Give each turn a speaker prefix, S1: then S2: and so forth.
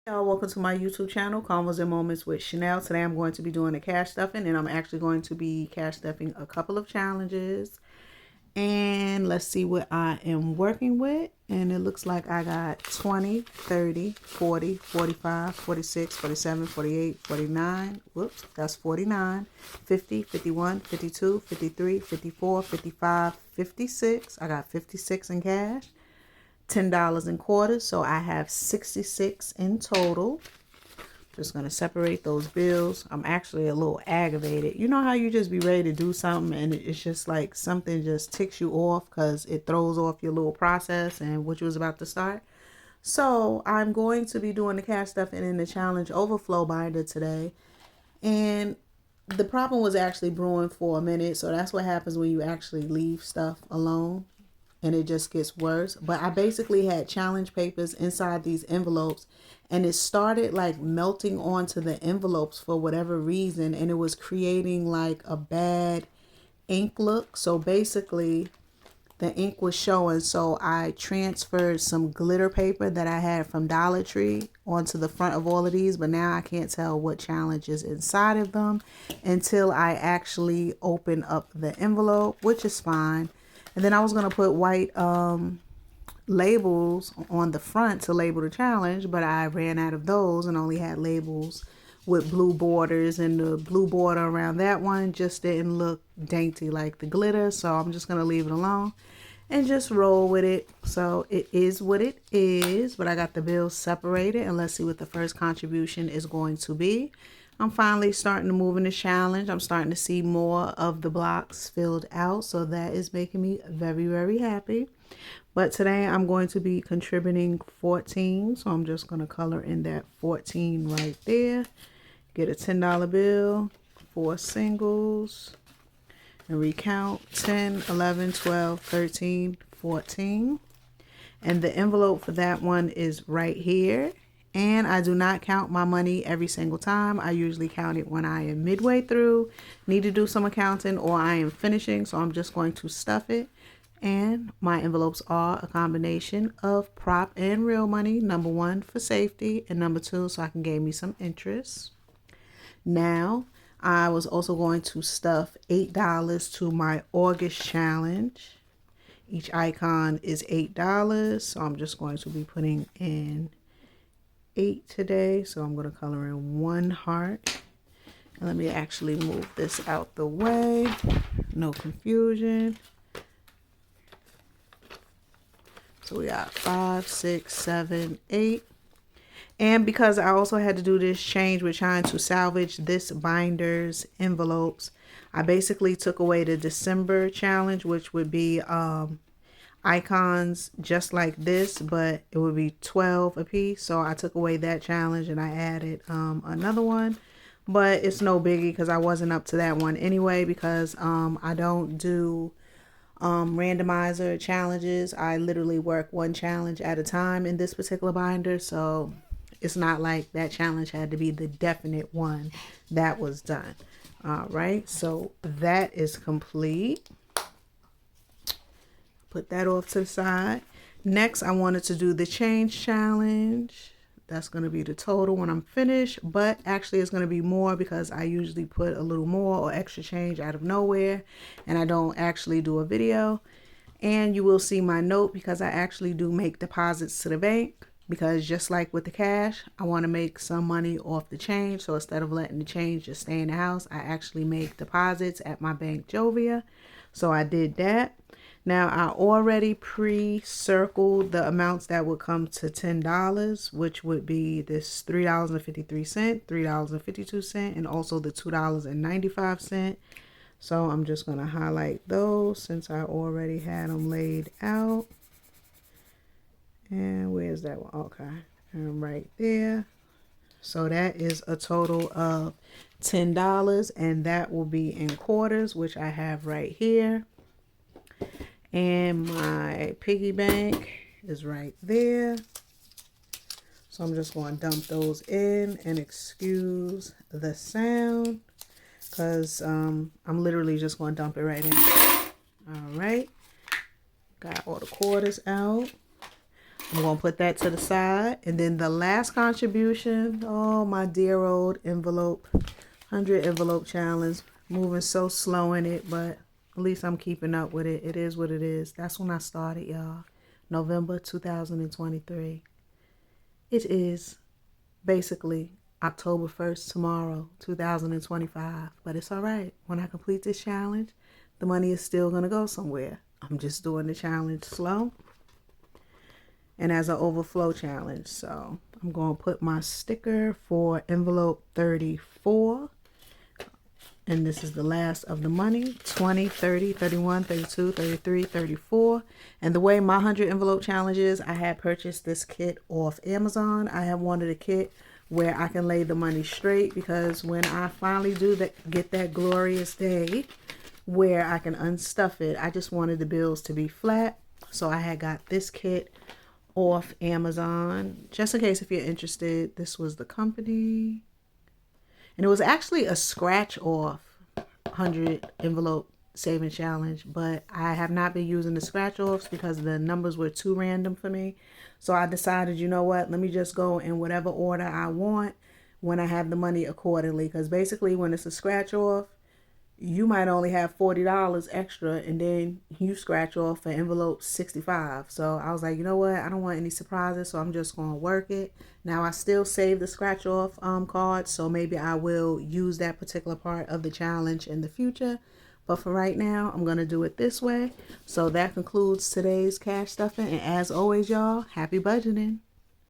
S1: Y'all, welcome to my YouTube channel, Convos and Moments with Chanel. Today I'm going to be doing a cash stuffing, and I'm actually going to be cash stuffing a couple of challenges. And let's see what I am working with. And it looks like I got 20, 30, 40, 45, 46, 47, 48, 49. Whoops, that's 49, 50, 51, 52, 53, 54, 55, 56. I got 56 in cash. $10 in quarters, so I have 66 in total. Just gonna separate those bills. I'm actually a little aggravated. You know how you just be ready to do something and it's just like something just ticks you off because it throws off your little process and what you was about to start. So I'm going to be doing the cash stuffing in the challenge overflow binder today, and the problem was actually brewing for a minute. So that's what happens when you actually leave stuff alone, and it just gets worse. But I basically had challenge papers inside these envelopes, and it started like melting onto the envelopes for whatever reason, and it was creating like a bad ink look. So basically the ink was showing, so I transferred some glitter paper that I had from Dollar Tree onto the front of all of these, but now I can't tell what challenge is inside of them until I actually open up the envelope, which is fine. And then I was going to put white labels on the front to label the challenge, but I ran out of those and only had labels with blue borders, and the blue border around that one just didn't look dainty like the glitter. So I'm just going to leave it alone and just roll with it. So it is what it is, but I got the bills separated, and let's see what the first contribution is going to be. I'm finally starting to move in the challenge. I'm starting to see more of the blocks filled out, so that is making me very, very happy. But today I'm going to be contributing 14, so I'm just going to color in that 14 right there. Get a $10 bill, 4 singles, and recount 10, 11, 12, 13, 14. And the envelope for that one is right here. And I do not count my money every single time. I usually count it when I am midway through, need to do some accounting, or I am finishing. So I'm just going to stuff it. And my envelopes are a combination of prop and real money. Number 1 for safety, and number 2 so I can gain me some interest. Now, I was also going to stuff $8 to my August challenge. Each icon is $8. So I'm just going to be putting in 8 today. So I'm going to color in 1 heart. And let me actually move this out the way. No confusion. So we got 5, 6, 7, 8. And because I also had to do this change with trying to salvage this binder's envelopes, I basically took away the December challenge, which would be icons just like this, but it would be 12 a piece. So I took away that challenge and I added another one, but it's no biggie because I wasn't up to that one anyway, because I don't do randomizer challenges. I literally work one challenge at a time in this particular binder, so it's not like that challenge had to be the definite one that was done. All right, so that is complete. Put that off to the side. Next, I wanted to do the change challenge. That's going to be the total when I'm finished, but actually it's going to be more because I usually put a little more or extra change out of nowhere, and I don't actually do a video. And you will see my note because I actually do make deposits to the bank, because just like with the cash, I want to make some money off the change. So instead of letting the change just stay in the house, I actually make deposits at my bank Jovia. So I did that. Now, I already pre-circled the amounts that would come to $10, which would be this $3.53, $3.52, and also the $2.95. So I'm just going to highlight those since I already had them laid out. And where's that one? Okay, and right there. So that is a total of $10, and that will be in quarters, which I have right here. And my piggy bank is right there. So I'm just going to dump those in, and excuse the sound because I'm literally just going to dump it right in. All right. Got all the quarters out. I'm going to put that to the side. And then the last contribution, oh, my dear old envelope, 100 envelope challenge. Moving so slow in it, but at least I'm keeping up with it. It is what it is. That's when I started, y'all. November 2023. It is basically October 1st tomorrow, 2025. But it's all right. When I complete this challenge, the money is still going to go somewhere. I'm just doing the challenge slow and as an overflow challenge. So I'm going to put my sticker for envelope 34. And this is the last of the money, 20, 30, 31, 32, 33, 34. And the way my 100 envelope challenge is, I had purchased this kit off Amazon. I have wanted a kit where I can lay the money straight, because when I finally do that, get that glorious day where I can unstuff it, I just wanted the bills to be flat. So I had got this kit off Amazon. Just in case if you're interested, this was the company. And it was actually a scratch off 100 envelope saving challenge, but I have not been using the scratch offs because the numbers were too random for me. So I decided, you know what, let me just go in whatever order I want when I have the money accordingly. Because basically when it's a scratch off, you might only have $40 extra, and then you scratch off for envelope 65. So I was like, you know what? I don't want any surprises, so I'm just going to work it. Now I still save the scratch off card, so maybe I will use that particular part of the challenge in the future. But for right now, I'm going to do it this way. So that concludes today's cash stuffing. And as always, y'all, happy budgeting.